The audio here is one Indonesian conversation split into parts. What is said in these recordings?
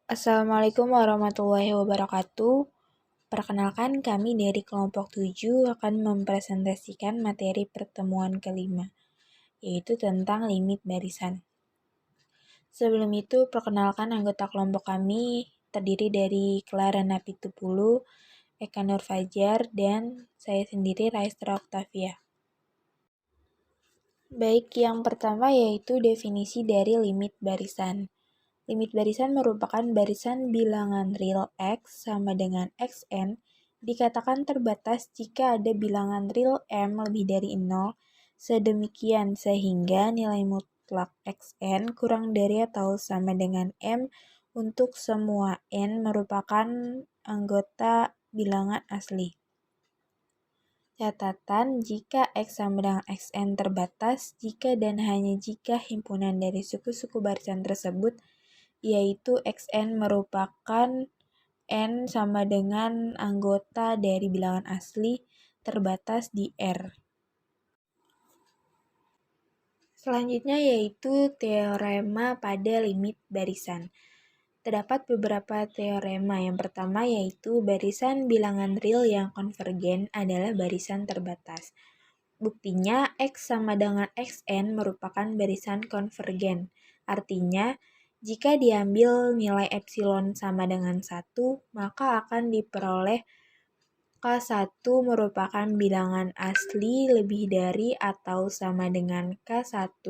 Assalamualaikum warahmatullahi wabarakatuh. Perkenalkan, kami dari kelompok 7 akan mempresentasikan materi pertemuan kelima, yaitu tentang limit barisan. Sebelum itu, perkenalkan anggota kelompok kami terdiri dari Clara Napitupulu, Eka Nur Fajar, dan saya sendiri Raistra Octavia. Baik, yang pertama yaitu definisi dari limit barisan. Limit barisan merupakan barisan bilangan real X sama dengan Xn dikatakan terbatas jika ada bilangan real M lebih dari 0, sedemikian sehingga nilai mutlak Xn kurang dari atau sama dengan M untuk semua N merupakan anggota bilangan asli. Catatan, jika X sama dengan Xn terbatas jika dan hanya jika himpunan dari suku-suku barisan tersebut yaitu Xn merupakan N sama dengan anggota dari bilangan asli terbatas di R. Selanjutnya yaitu teorema pada limit barisan. Terdapat beberapa teorema. Yang pertama yaitu barisan bilangan real yang konvergen adalah barisan terbatas. Buktinya X sama dengan Xn merupakan barisan konvergen. Artinya, jika diambil nilai epsilon sama dengan 1, maka akan diperoleh K1 merupakan bilangan asli lebih dari atau sama dengan K1,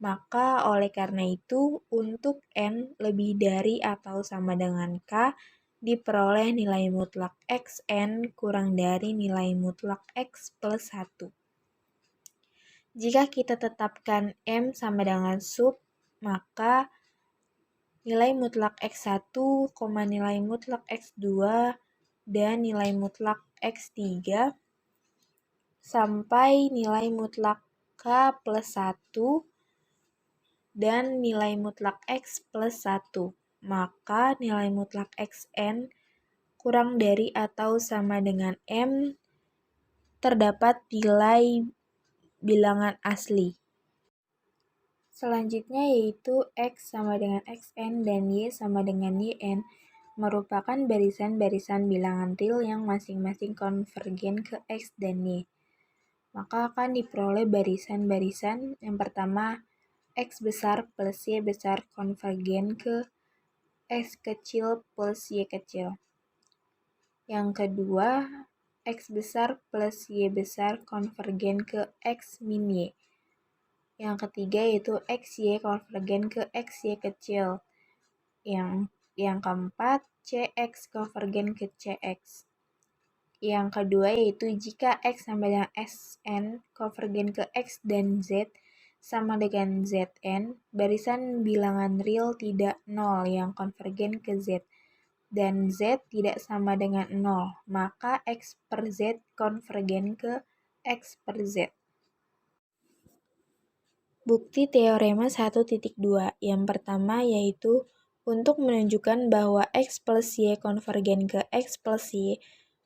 maka oleh karena itu untuk N lebih dari atau sama dengan K diperoleh nilai mutlak Xn kurang dari nilai mutlak X plus 1. Jika kita tetapkan M sama dengan sub, maka nilai mutlak X1, nilai mutlak X2, dan nilai mutlak X3 sampai nilai mutlak K plus 1 dan nilai mutlak X plus 1. Maka nilai mutlak Xn kurang dari atau sama dengan M terdapat nilai bilangan asli. Selanjutnya yaitu X sama dengan Xn dan Y sama dengan Yn merupakan barisan-barisan bilangan real yang masing-masing konvergen ke X dan Y. Maka akan diperoleh barisan-barisan yang pertama X besar plus Y besar konvergen ke X kecil plus Y kecil. Yang kedua, X besar plus Y besar konvergen ke X min Y. Yang ketiga yaitu XY konvergen ke XY kecil. Yang keempat, CX konvergen ke CX. Yang kedua yaitu jika X sama dengan Sn konvergen ke X dan Z sama dengan Zn, barisan bilangan real tidak 0 yang konvergen ke Z, dan Z tidak sama dengan 0, maka X per Z konvergen ke X per Z. Bukti teorema 1.2. Yang pertama yaitu untuk menunjukkan bahwa X plus Y konvergen ke X plus Y,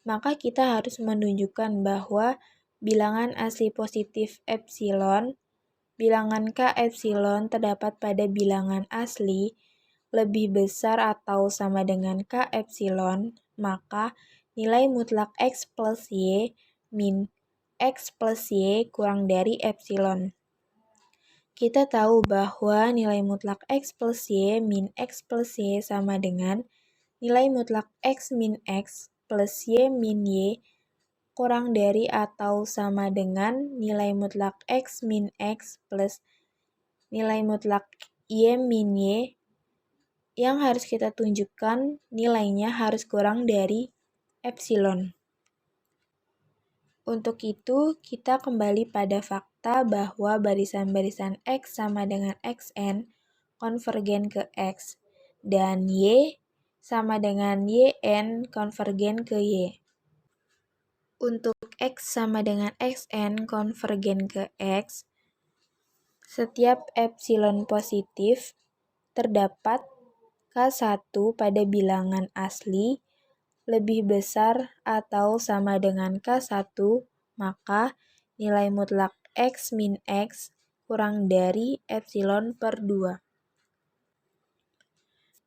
maka kita harus menunjukkan bahwa bilangan asli positif epsilon, bilangan K epsilon terdapat pada bilangan asli lebih besar atau sama dengan K epsilon, maka nilai mutlak X plus Y min X plus Y kurang dari epsilon. Kita tahu bahwa nilai mutlak X plus Y min X plus Y sama dengan nilai mutlak X min X plus Y min Y kurang dari atau sama dengan nilai mutlak X min X plus nilai mutlak Y min Y, yang harus kita tunjukkan nilainya harus kurang dari epsilon. Untuk itu, kita kembali pada fakta bahwa barisan-barisan X sama dengan Xn konvergen ke X, dan Y sama dengan Yn konvergen ke Y. Untuk X sama dengan Xn konvergen ke X, setiap epsilon positif terdapat K1 pada bilangan asli lebih besar atau sama dengan K1, maka nilai mutlak X min X kurang dari epsilon per 2.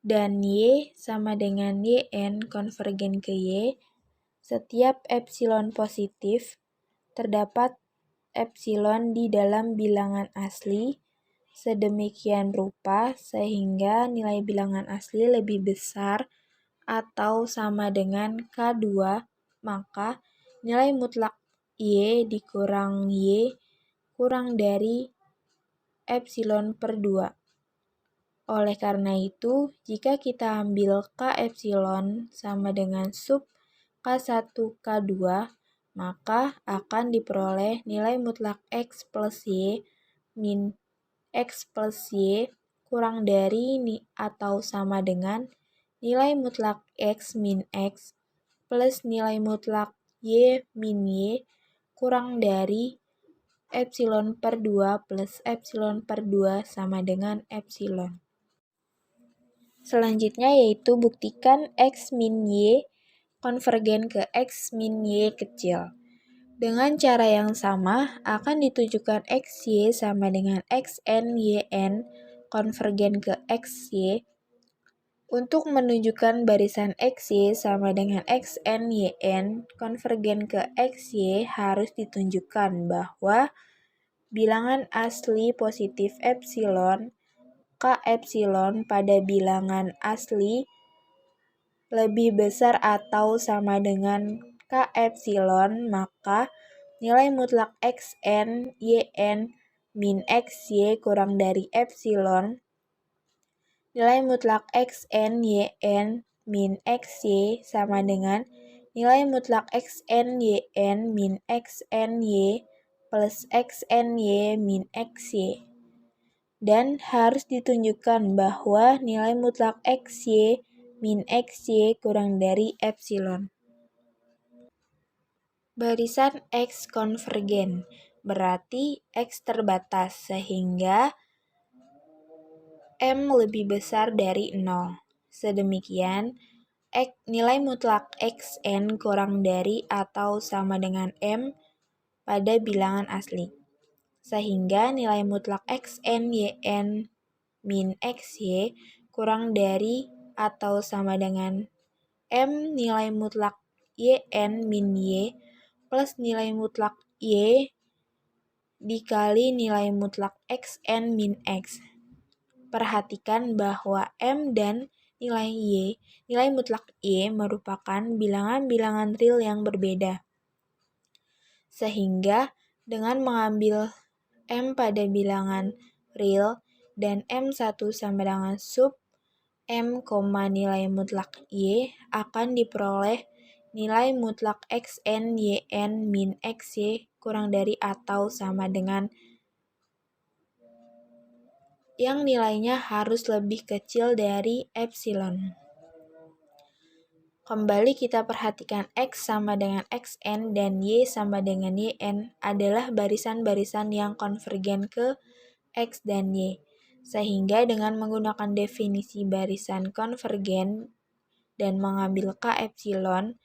dan Y sama dengan YN konvergen ke Y, setiap epsilon positif, terdapat epsilon di dalam bilangan asli sedemikian rupa sehingga nilai bilangan asli lebih besar atau sama dengan K2, maka nilai mutlak Y dikurang Y kurang dari epsilon per 2. Oleh karena itu, jika kita ambil K epsilon sama dengan sub K1 K2, maka akan diperoleh nilai mutlak X plus Y min X plus Y kurang dari atau sama dengan nilai mutlak X min X plus nilai mutlak Y min Y kurang dari epsilon per 2 plus epsilon per 2 sama dengan epsilon. Selanjutnya yaitu buktikan X min Y konvergen ke X min Y kecil. Dengan cara yang sama, akan ditunjukkan XY sama dengan XN YN konvergen ke XY. Untuk menunjukkan barisan XY sama dengan XN YN konvergen ke XY harus ditunjukkan bahwa bilangan asli positif epsilon K epsilon pada bilangan asli lebih besar atau sama dengan K epsilon, maka nilai mutlak Xn Yn min Xy kurang dari epsilon. Nilai mutlak Xn Yn min Xy sama dengan nilai mutlak Xn Yn min Xny plus Xny min Xy. Dan harus ditunjukkan bahwa nilai mutlak XY min XY kurang dari epsilon. Barisan X konvergen, berarti X terbatas sehingga M lebih besar dari 0. Sedemikian, nilai mutlak Xn kurang dari atau sama dengan M pada bilangan asli. Sehingga nilai mutlak Xn Yn min Xy kurang dari atau sama dengan M nilai mutlak Yn min Y plus nilai mutlak Y dikali nilai mutlak Xn min X. Perhatikan bahwa M dan nilai Y, nilai mutlak Y merupakan bilangan-bilangan real yang berbeda. Sehingga dengan mengambil M pada bilangan real dan M1 sama dengan sub M, nilai mutlak Y akan diperoleh nilai mutlak Xn Yn min Xy kurang dari atau sama dengan yang nilainya harus lebih kecil dari epsilon. Kembali kita perhatikan X sama dengan Xn dan Y sama dengan Yn adalah barisan-barisan yang konvergen ke X dan Y. Sehingga dengan menggunakan definisi barisan konvergen dan mengambil K epsilon,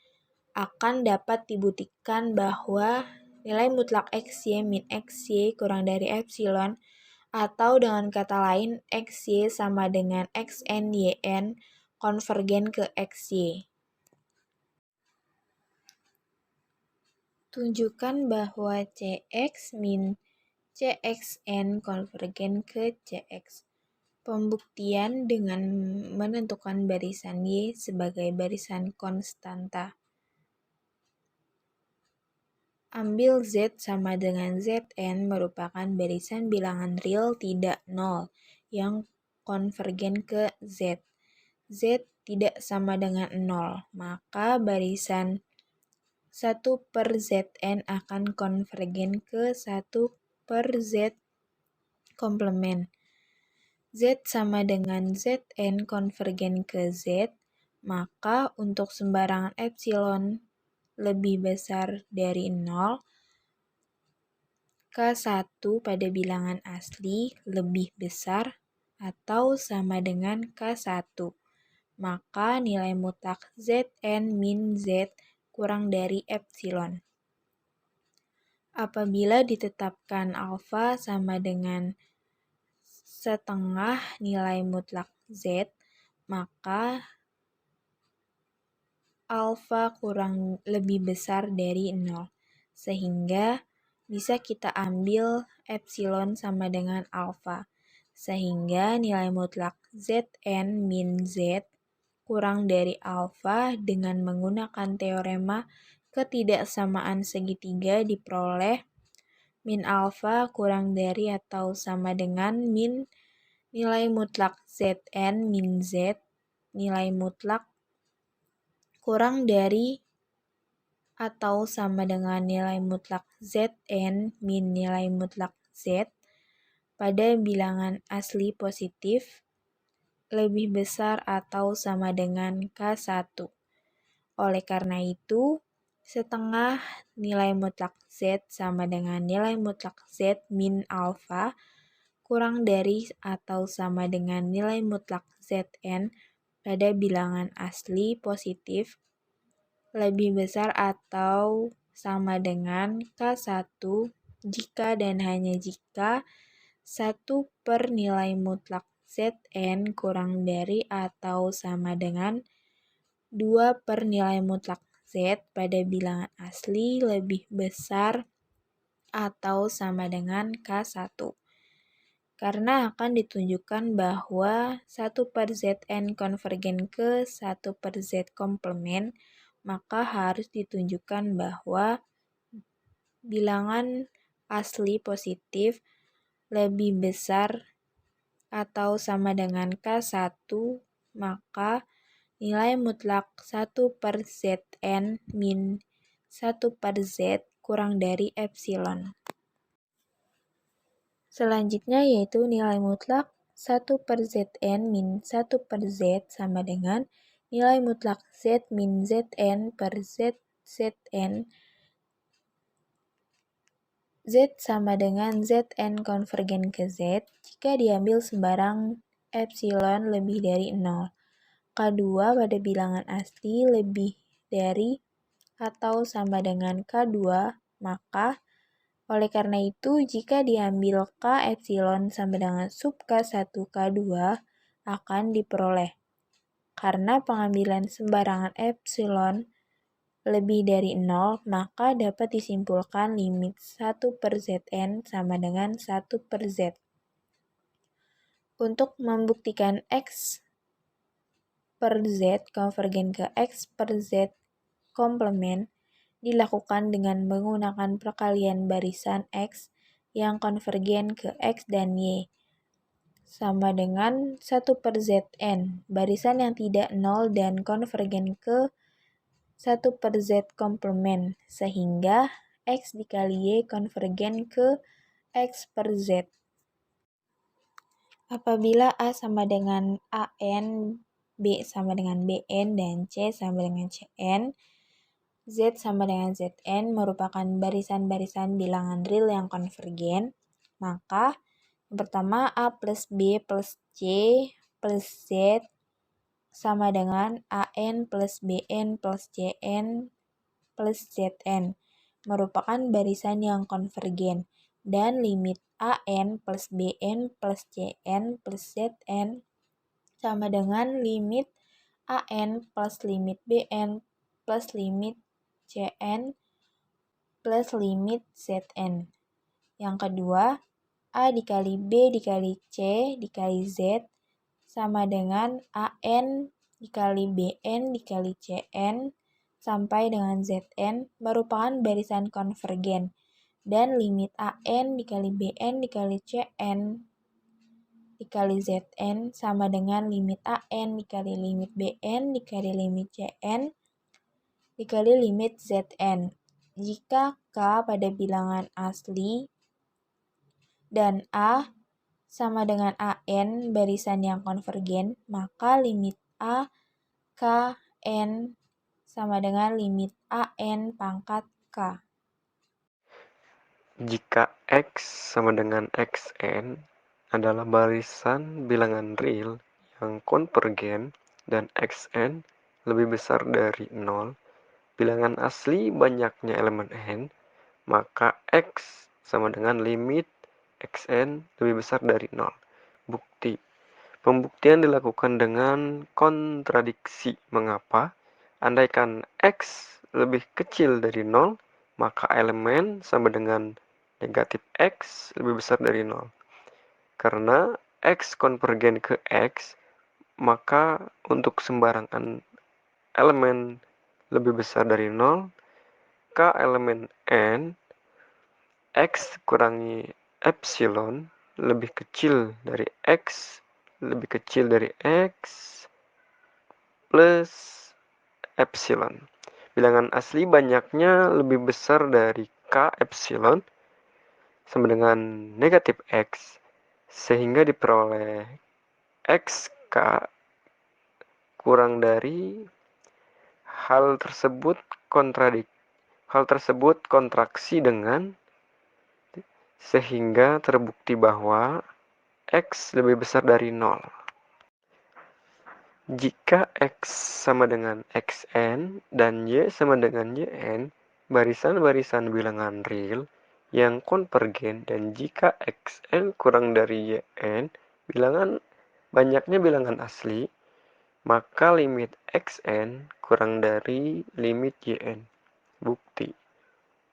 akan dapat dibuktikan bahwa nilai mutlak XY min XY kurang dari epsilon, atau dengan kata lain XY sama dengan Xn Yn konvergen ke XY. Tunjukkan bahwa Cx min Cxn konvergen ke Cx. Pembuktian dengan menentukan barisan Y sebagai barisan konstanta. Ambil Z sama dengan Zn merupakan barisan bilangan real tidak nol yang konvergen ke Z. Z tidak sama dengan 0, maka barisan 1 per Zn akan konvergen ke 1 per Z komplement. Z sama dengan Zn konvergen ke Z, maka untuk sembarangan epsilon lebih besar dari 0, K1 pada bilangan asli lebih besar atau sama dengan K1, maka nilai mutlak Zn min Z kurang dari epsilon. Apabila ditetapkan alfa sama dengan setengah nilai mutlak Z, maka alfa kurang lebih besar dari 0. Sehingga bisa kita ambil epsilon sama dengan alfa. Sehingga nilai mutlak Zn min Z kurang dari alfa dengan menggunakan teorema ketidaksamaan segitiga diperoleh min alfa kurang dari atau sama dengan min nilai mutlak Zn min Z nilai mutlak kurang dari atau sama dengan nilai mutlak Zn min nilai mutlak Z pada bilangan asli positif lebih besar atau sama dengan K1. Oleh karena itu, setengah nilai mutlak Z sama dengan nilai mutlak Z min alfa kurang dari atau sama dengan nilai mutlak Zn pada bilangan asli positif lebih besar atau sama dengan K1 jika dan hanya jika 1 per nilai mutlak Zn kurang dari atau sama dengan 2 per nilai mutlak Z pada bilangan asli lebih besar atau sama dengan K1. Karena akan ditunjukkan bahwa 1 per Zn konvergen ke 1 per Z komplement, maka harus ditunjukkan bahwa bilangan asli positif lebih besar atau sama dengan K1, maka nilai mutlak 1 per Zn min 1 per Z kurang dari epsilon. Selanjutnya yaitu nilai mutlak 1 per Zn min 1 per Z sama dengan nilai mutlak Z min Zn per Zn. Z sama dengan Zn konvergen ke Z jika diambil sembarang epsilon lebih dari 0. K2 pada bilangan asli lebih dari atau sama dengan K2, maka oleh karena itu jika diambil K epsilon sama dengan sub K1 K2 akan diperoleh. Karena pengambilan sembarangan epsilon lebih dari 0, maka dapat disimpulkan limit 1 per Zn sama dengan 1 per Z. Untuk membuktikan X per Z konvergen ke X per Z komplement dilakukan dengan menggunakan perkalian barisan X yang konvergen ke X dan Y sama dengan 1 per Zn, barisan yang tidak 0 dan konvergen ke 1 per Z komplement, sehingga X dikali Y konvergen ke X per Z. Apabila A sama dengan AN, B sama dengan BN, dan C sama dengan CN, Z sama dengan Zn merupakan barisan-barisan bilangan real yang konvergen, maka yang pertama A plus B plus C plus Z sama dengan AN plus BN plus CN plus Zn merupakan barisan yang konvergen dan limit AN plus BN plus CN plus Zn sama dengan limit AN plus limit BN plus limit Cn plus limit Zn. Yang kedua, A dikali B dikali C dikali Z sama dengan AN dikali BN dikali Cn sampai dengan Zn merupakan barisan konvergen dan limit AN dikali BN dikali Cn dikali Zn sama dengan limit AN dikali limit BN dikali limit Cn dikali limit Zn. Jika K pada bilangan asli dan A sama dengan AN barisan yang konvergen, maka limit A, K, N sama dengan limit AN pangkat K. Jika X sama dengan Xn adalah barisan bilangan real yang konvergen dan Xn lebih besar dari 0, bilangan asli banyaknya elemen n, maka X sama dengan limit Xn lebih besar dari 0. Bukti, Pembuktian dilakukan dengan kontradiksi. Mengapa? Andaikan X lebih kecil dari 0, maka elemen sama dengan negatif X lebih besar dari 0. Karena X konvergen ke X, maka untuk sembarangan elemen lebih besar dari 0, K elemen N, X kurangi epsilon lebih kecil dari X, lebih kecil dari X, plus epsilon. Bilangan asli banyaknya lebih besar dari K epsilon sama dengan negatif X, sehingga diperoleh XK kurang dari hal tersebut kontraksi dengan sehingga terbukti bahwa X lebih besar dari 0. Jika X sama dengan Xn dan Y sama dengan Yn, barisan-barisan bilangan real yang konvergen, dan jika Xn kurang dari Yn, banyaknya bilangan asli, maka limit Xn kurang dari limit Yn. Bukti.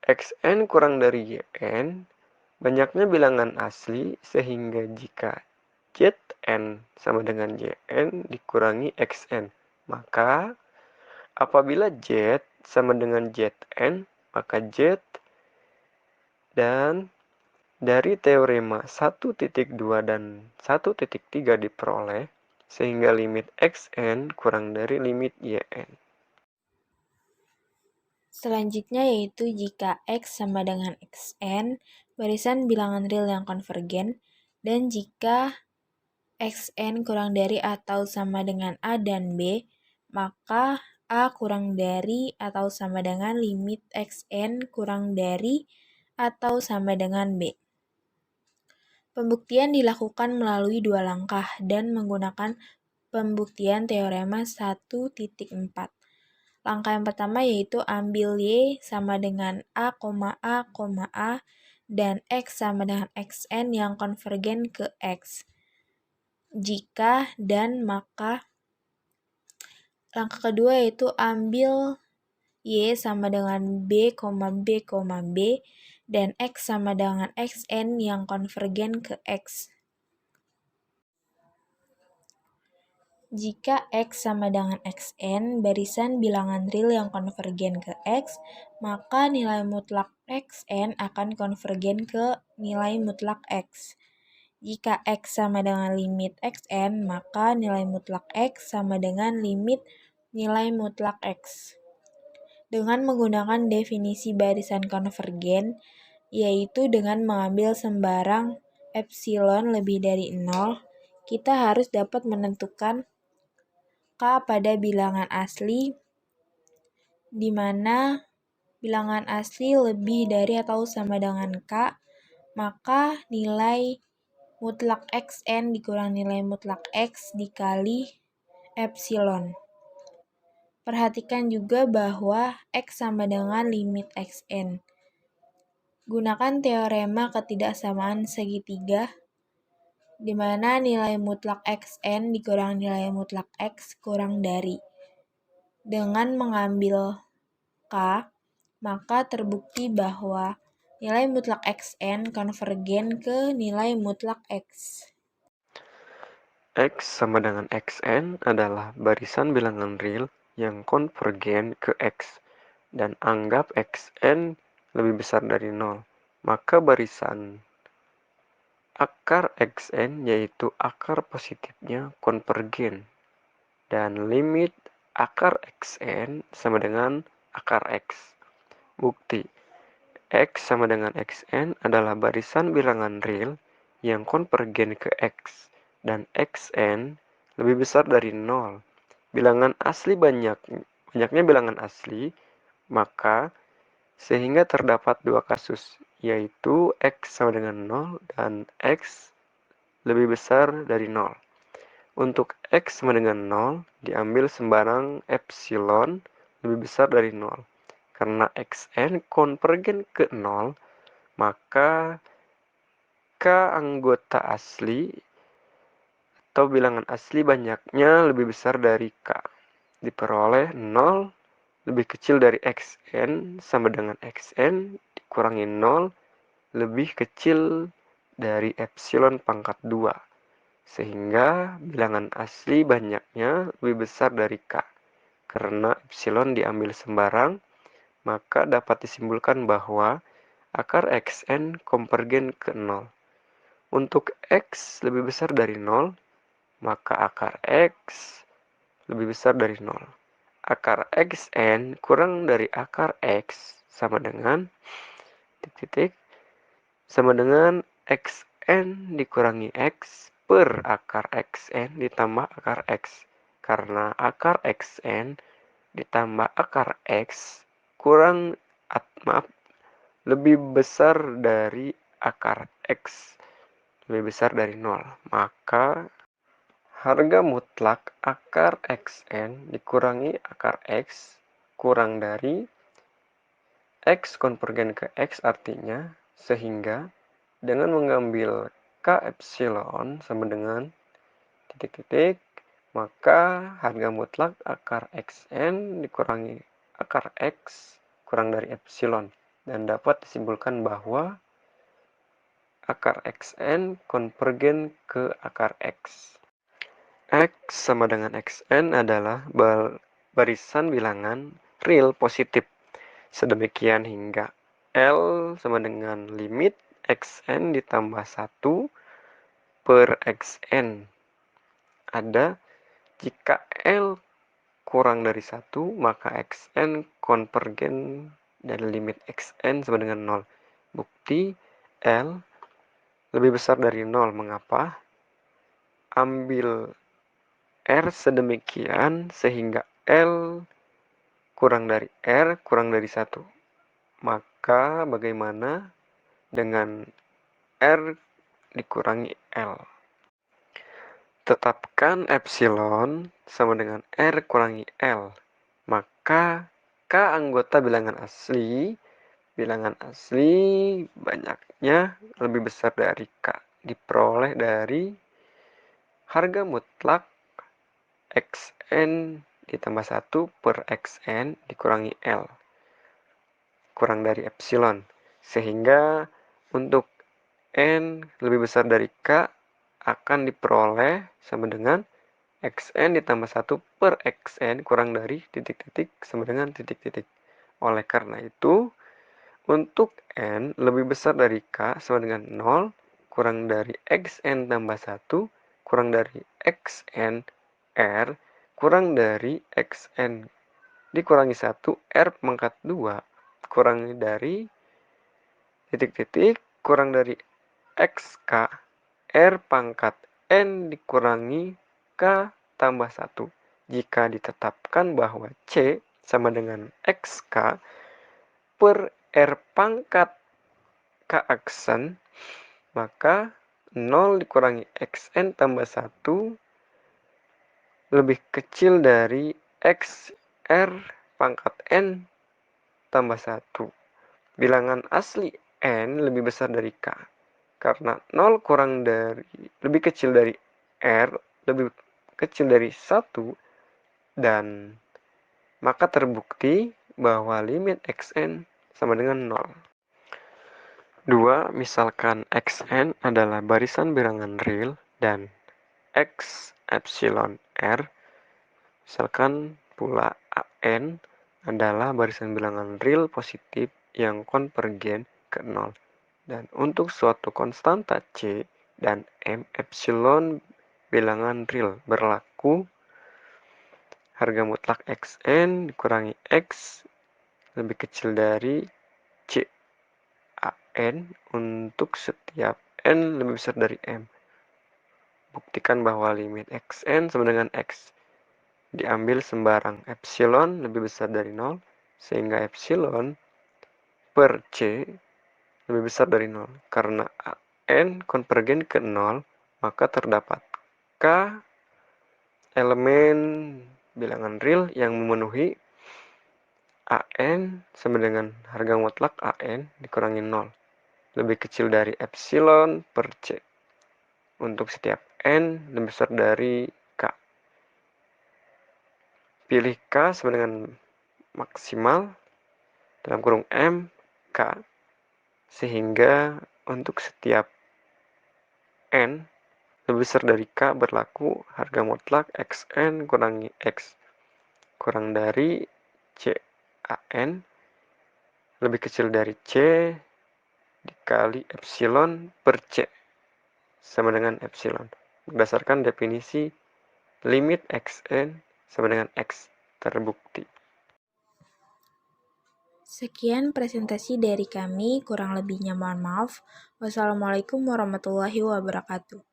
Xn kurang dari Yn, banyaknya bilangan asli, sehingga jika Zn sama dengan Yn dikurangi Xn, maka apabila Z sama dengan Zn, maka Z, dan dari teorema 1.2 dan 1.3 diperoleh, sehingga limit Xn kurang dari limit Yn. Selanjutnya yaitu jika X sama dengan Xn, barisan bilangan real yang konvergen, dan jika Xn kurang dari atau sama dengan A dan B, maka A kurang dari atau sama dengan limit Xn kurang dari atau sama dengan B. Pembuktian dilakukan melalui dua langkah dan menggunakan pembuktian teorema 1.4. Langkah yang pertama yaitu ambil Y sama dengan A, A, dan X sama dengan Xn yang konvergen ke X. Jika dan maka. Langkah kedua yaitu ambil Y sama dengan B, B, dan X sama dengan Xn yang konvergen ke X. Jika X sama dengan Xn, barisan bilangan real yang konvergen ke X, maka nilai mutlak Xn akan konvergen ke nilai mutlak X. Jika X sama dengan limit Xn, maka nilai mutlak X sama dengan limit nilai mutlak X. Dengan menggunakan definisi barisan konvergen, yaitu dengan mengambil sembarang epsilon lebih dari 0, kita harus dapat menentukan K pada bilangan asli, di mana bilangan asli lebih dari atau sama dengan K, maka nilai mutlak Xn dikurang nilai mutlak X dikali epsilon. Perhatikan juga bahwa X sama dengan limit Xn. Gunakan teorema ketidaksamaan segitiga, di mana nilai mutlak Xn dikurang nilai mutlak X kurang dari. Dengan mengambil K, maka terbukti bahwa nilai mutlak Xn konvergen ke nilai mutlak X. X sama dengan Xn adalah barisan bilangan real yang konvergen ke X, dan anggap Xn lebih besar dari 0. Maka barisan akar Xn yaitu akar positifnya konvergen, dan limit akar Xn sama dengan akar X. Bukti, X sama dengan Xn adalah barisan bilangan real yang konvergen ke X, dan Xn lebih besar dari 0. Banyaknya bilangan asli, maka sehingga terdapat dua kasus, yaitu X sama dengan 0 dan X lebih besar dari 0. Untuk X sama dengan 0, diambil sembarang epsilon lebih besar dari 0. Karena Xn konvergen ke 0, maka K anggota asli atau bilangan asli banyaknya lebih besar dari K. Diperoleh 0 lebih kecil dari Xn sama dengan Xn dikurangi 0 lebih kecil dari epsilon pangkat 2. Sehingga bilangan asli banyaknya lebih besar dari K. Karena epsilon diambil sembarang, maka dapat disimpulkan bahwa akar Xn konvergen ke 0. Untuk X lebih besar dari 0, maka akar X lebih besar dari 0. Akar Xn kurang dari akar X sama dengan titik-titik sama dengan Xn dikurangi X per akar Xn ditambah akar X. Karena akar Xn ditambah akar X kurang, lebih besar dari akar X, lebih besar dari 0. Maka harga mutlak akar Xn dikurangi akar X kurang dari X konvergen ke X artinya, sehingga dengan mengambil K epsilon sama dengan titik-titik, maka harga mutlak akar Xn dikurangi akar X kurang dari epsilon. Dan dapat disimpulkan bahwa akar Xn konvergen ke akar X. X sama dengan Xn adalah barisan bilangan real positif. Sedemikian hingga L sama dengan limit Xn ditambah 1 per Xn. Ada jika L kurang dari 1, maka Xn konvergen dan limit Xn sama dengan 0. Bukti L lebih besar dari 0. Mengapa? Ambil R sedemikian sehingga L kurang dari R kurang dari 1. Maka bagaimana dengan R dikurangi L? Tetapkan epsilon sama dengan R kurangi L. Maka K anggota bilangan asli banyaknya lebih besar dari K. Diperoleh dari harga mutlak Xn ditambah 1 per Xn dikurangi L. Kurang dari epsilon. Sehingga untuk N lebih besar dari K akan diperoleh sama dengan Xn ditambah 1 per Xn kurang dari titik-titik sama dengan titik-titik. Oleh karena itu, untuk N lebih besar dari K sama dengan 0 kurang dari Xn tambah 1 kurang dari Xn R kurang dari Xn dikurangi 1 R pangkat 2 kurang dari titik-titik kurang dari XK R pangkat N dikurangi K tambah 1. Jika ditetapkan bahwa C sama dengan XK per R pangkat K aksen, maka 0 dikurangi Xn tambah 1 lebih kecil dari X R pangkat N tambah 1. Bilangan asli N lebih besar dari K. Karena 0 lebih kecil dari R, lebih kecil dari 1, dan maka terbukti bahwa limit Xn sama dengan 0. 2. Misalkan Xn adalah barisan bilangan real dan X epsilon R. Misalkan pula An adalah barisan bilangan real positif yang konvergen ke 0. Dan untuk suatu konstanta C dan M epsilon bilangan real berlaku harga mutlak Xn dikurangi X lebih kecil dari C An untuk setiap N lebih besar dari M. Buktikan bahwa limit Xn sama dengan X. Diambil sembarang epsilon lebih besar dari 0 sehingga epsilon per C lebih besar dari 0. Karena N konvergen ke 0, maka terdapat K elemen bilangan real yang memenuhi An sama dengan harga mutlak An dikurangi 0. Lebih kecil dari epsilon per C untuk setiap N lebih besar dari K. Pilih K sama dengan maksimal dalam kurung M, K, sehingga untuk setiap N lebih besar dari K berlaku harga mutlak Xn kurangi X kurang dari CAN lebih kecil dari C dikali epsilon per C sama dengan epsilon. Berdasarkan definisi limit Xn sama dengan X terbukti. Sekian presentasi dari kami, kurang lebihnya mohon maaf. Wassalamualaikum warahmatullahi wabarakatuh.